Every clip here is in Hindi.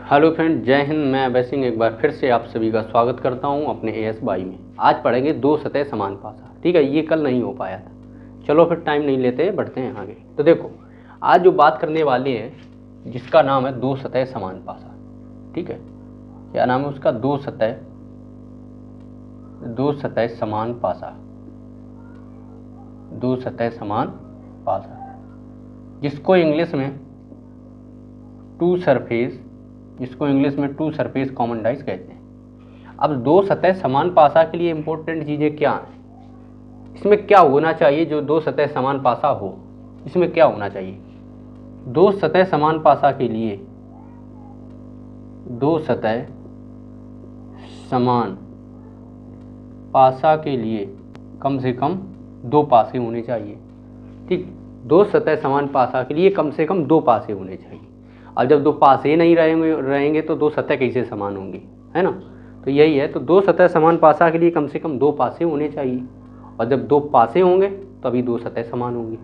हेलो फ्रेंड, जय हिंद। मैं अभय सिंह एक बार फिर से आप सभी का स्वागत करता हूं अपने एएस बाई में। आज पढ़ेंगे दो सतह समान पासा। ठीक है, ये कल नहीं हो पाया था। चलो फिर टाइम नहीं लेते, बढ़ते हैं आगे। तो देखो, आज जो बात करने वाले हैं जिसका नाम है दो सतह समान पासा। ठीक है, क्या नाम है उसका? दो सतह समान पासा। दो सतह समान पासा, जिसको इंग्लिश में टू सरफेस कॉमन डाइस कहते हैं। अब दो सतह समान पासा के लिए इंपॉर्टेंट चीजें क्या हैं? इसमें क्या होना चाहिए जो दो सतह समान पासा हो? इसमें क्या होना चाहिए? दो सतह समान पासा के लिए दो सतह समान पासा के लिए कम से कम दो पासे होने चाहिए। ठीक, दो सतह समान पासा के लिए कम से कम दो पासे होने चाहिए। अब जब दो पासे नहीं रहेंगे तो दो सतह कैसे समान होंगी, है ना? तो यही है। तो दो सतह समान पासा के लिए कम से कम दो पासे होने चाहिए, और जब दो पासे होंगे तभी दो सतह समान होंगी।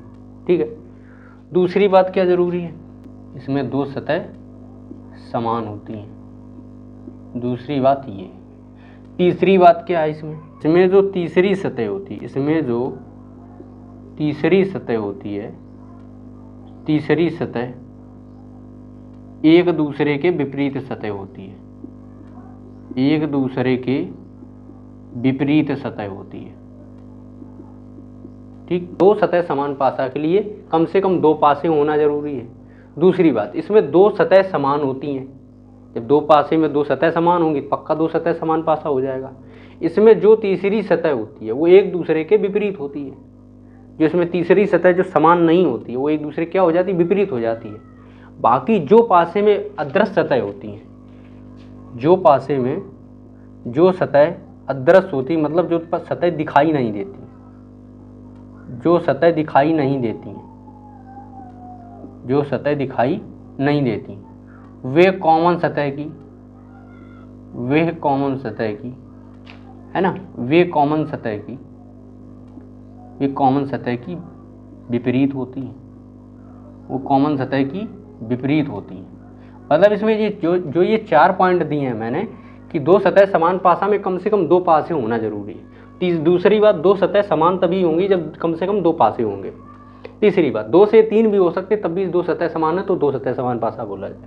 ठीक है। दूसरी बात क्या जरूरी है? इसमें दो सतह समान होती हैं। दूसरी बात ये। तीसरी बात क्या है इसमें जो तीसरी सतह होती है, तीसरी सतह एक दूसरे के विपरीत सतह होती है। एक दूसरे के विपरीत सतह होती है। ठीक, दो सतह समान पासा के लिए कम से कम दो पासे होना जरूरी है। दूसरी बात, इसमें दो सतह समान होती हैं। जब दो पासे में दो सतह समान होंगी पक्का दो सतह समान पासा हो जाएगा। इसमें जो तीसरी सतह होती है वो एक दूसरे के विपरीत होती है। जो इसमें तीसरी सतह जो समान नहीं होती है वो एक दूसरे क्या हो जाती है? विपरीत हो जाती है। बाकी जो पासे में अदृश्य सतह होती हैं, जो पासे में जो सतह अदृश्य होती, मतलब जो सतह दिखाई नहीं देती, जो सतह दिखाई नहीं देती, वे कॉमन सतह की, है ना, वे कॉमन सतह की विपरीत होती हैं। वो कॉमन सतह की विपरीत होती हैं। मतलब इसमें ये जो ये चार पॉइंट दिए हैं मैंने कि दो सतह समान पासा में कम से कम दो पासे होना जरूरी है। दूसरी बात, दो सतह समान तभी होंगी जब कम से कम दो पासे होंगे। तीसरी बात, दो से तीन भी हो सकते तब भी दो सतह समान है तो दो सतह समान पासा बोला जाए।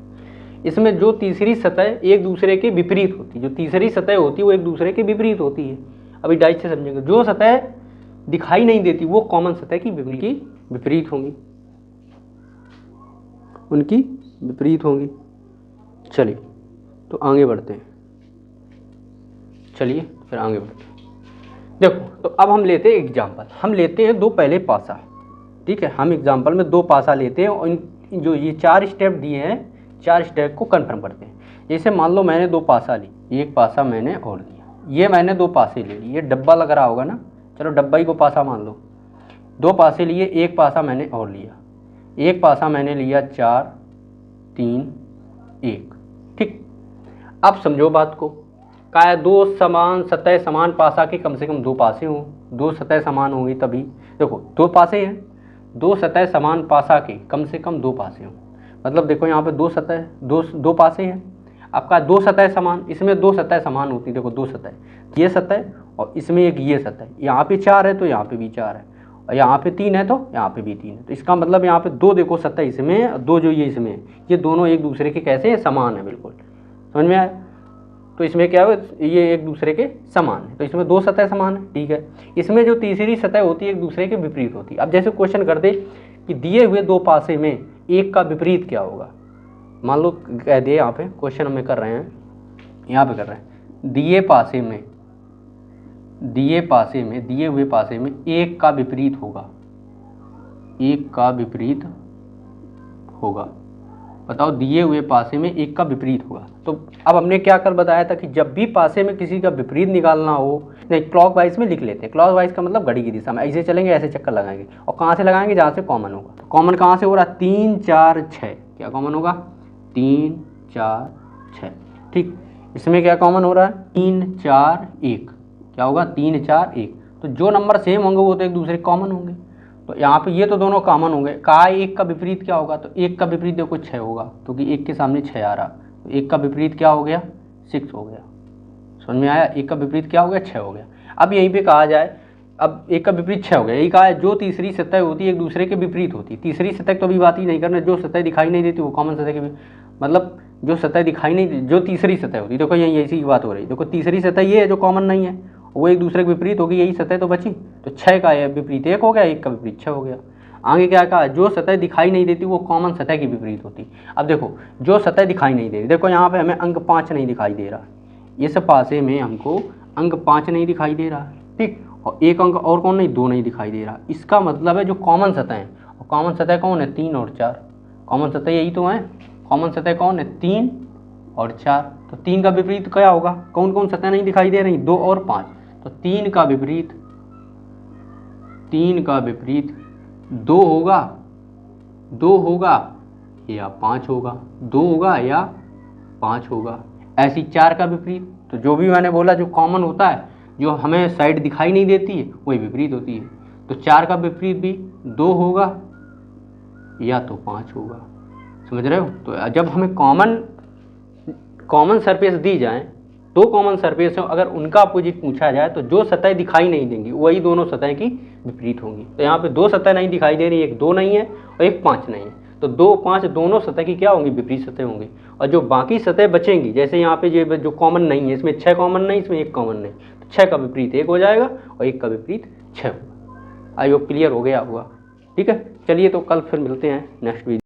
इसमें जो तीसरी सतह एक दूसरे के विपरीत होती है, जो तीसरी सतह होती है वो एक दूसरे के विपरीत होती है। अभी डाइस से समझेंगे। जो सतह दिखाई नहीं देती वो कॉमन सतह की विपरीत होंगी, उनकी विपरीत होंगी। चलिए तो आगे बढ़ते हैं। देखो, तो अब हम लेते हैं एग्जाम्पल। हम लेते हैं दो पहले पासा। ठीक है, हम एग्जाम्पल में दो पासा लेते हैं और जो ये चार स्टेप दिए हैं, चार स्टेप को कंफर्म करते हैं। जैसे मान लो मैंने दो पासा ली, एक पासा मैंने और लिया, ये मैंने दो पासे ले लिए। ये डब्बा लग रहा होगा ना, चलो डब्बा ही को पासा मान लो। दो पासे लिए, एक पासा मैंने और लिया। एक पासा मैंने लिया 4, 3, 1। ठीक, अब समझो बात को। क्या है? दो समान सतह समान पासा के कम से कम दो पासे हों, दो सतह समान होंगी तभी। देखो, दो पासे हैं, दो सतह समान पासा के कम से कम दो पासे हों। मतलब देखो यहाँ पे दो सतह, दो पासे हैं। आपका दो सतह समान, इसमें दो सतह समान होती है। देखो दो सतह, ये सतह और इसमें एक ये सतह। यहाँ पे 4 है तो यहाँ पे भी 4 है, और यहाँ पे 3 है तो यहाँ पे भी 3 है। तो इसका मतलब यहाँ पे दो देखो सतह इसमें है, दो जो ये इसमें है, ये दोनों एक दूसरे के कैसे हैं? समान है। बिल्कुल समझ में आया? तो इसमें क्या है? ये एक दूसरे के समान है, तो इसमें दो सतह समान है। ठीक है, इसमें जो तीसरी सतह होती है एक दूसरे के विपरीत होती है। अब जैसे क्वेश्चन कर दे कि दिए हुए दो पासे में एक का विपरीत क्या होगा। मान लो कह दिए, यहाँ पे क्वेश्चन हमें कर रहे हैं, यहाँ पे कर रहे हैं दिए हुए पासे में एक का विपरीत होगा। बताओ, दिए हुए पासे में एक का विपरीत होगा। तो अब हमने क्या कर बताया था कि जब भी पासे में किसी का विपरीत निकालना हो, नहीं क्लॉकवाइज में लिख लेते हैं। क्लॉकवाइज का मतलब घड़ी की दिशा में, ऐसे चलेंगे, ऐसे चक्कर लगाएंगे। और कहाँ से लगाएंगे? जहाँ से कॉमन होगा। तो कॉमन कहाँ से हो रहा है? 3, 4, 6। क्या कॉमन होगा? 3, 4, 6। ठीक, इसमें क्या कॉमन हो रहा है? 3, 4, 1। क्या होगा? 3, 4, 1। तो जो नंबर सेम होंगे वो तो एक दूसरे कॉमन होंगे। तो यहाँ पे ये तो दोनों कॉमन होंगे। कहा एक का विपरीत क्या होगा? तो एक का विपरीत देखो 6 होगा, क्योंकि एक के सामने 6 आ रहा। तो 1 का विपरीत क्या हो गया, 6 हो गया। समझ में आया, 1 का विपरीत क्या हो गया, 6 हो गया। अब यहीं पे कहा जाए, अब 1 का विपरीत 6 हो गया, यही कहा है जो तीसरी सतह होती है एक दूसरे के विपरीत होती है। तीसरी सतह तो अभी बात ही नहीं करना, जो सतह दिखाई नहीं देती वो कॉमन सतह की, मतलब जो सतह दिखाई नहीं, जो तीसरी सतह होती है, देखो यही ऐसी बात हो रही है। देखो तीसरी सतह ये है जो कॉमन नहीं है, वो एक दूसरे के विपरीत होगी, यही सतह तो बची। तो 6 का विपरीत 1 हो गया, 1 का विपरीत 6 हो गया। आगे क्या कहा, जो सतह दिखाई नहीं देती वो कॉमन सतह की विपरीत होती। अब देखो जो सतह दिखाई नहीं दे रही, देखो यहाँ पे हमें अंक 5 नहीं दिखाई दे रहा, इस पासे में हमको अंक 5 नहीं दिखाई दे रहा, ठीक, और एक अंक और कौन नहीं, 2 नहीं दिखाई दे रहा। इसका मतलब है जो कॉमन सतह है, और कॉमन सतह कौन है, 3 और 4, कॉमन सतह यही तो है। कॉमन सतह कौन है, 3 और 4। तो 3 का विपरीत क्या होगा, कौन कौन सतह नहीं दिखाई दे रही, 2 और 5। तो 3 का विपरीत 2 होगा, 2 होगा या 5 होगा, 2 होगा या 5 होगा। ऐसी 4 का विपरीत, तो जो भी मैंने बोला जो कॉमन होता है, जो हमें साइड दिखाई नहीं देती है वही विपरीत होती है। तो 4 का विपरीत भी 2 होगा या तो 5 होगा। समझ रहे हो। तो जब हमें कॉमन सरफेस दी जाए, दो कॉमन सरफेस हो, अगर उनका अपोजिट पूछा जाए तो जो सतह दिखाई नहीं देंगी वही दोनों सतह की विपरीत होंगी। तो यहाँ पे 2 सतह नहीं दिखाई दे रही, एक 2 नहीं है और एक 5 नहीं है, तो 2, 5 दोनों सतह की क्या होंगी, विपरीत सतह होंगी। और जो बाकी सतह बचेंगी, जैसे यहाँ पे जो कॉमन नहीं है, इसमें 6 कॉमन नहीं, इसमें 1 कॉमन नहीं, तो 6 का विपरीत 1 हो जाएगा और 1 का विपरीत 6 होगा। आई होप क्लियर हो गया होगा। ठीक है, चलिए तो कल फिर मिलते हैं नेक्स्ट वीडियो।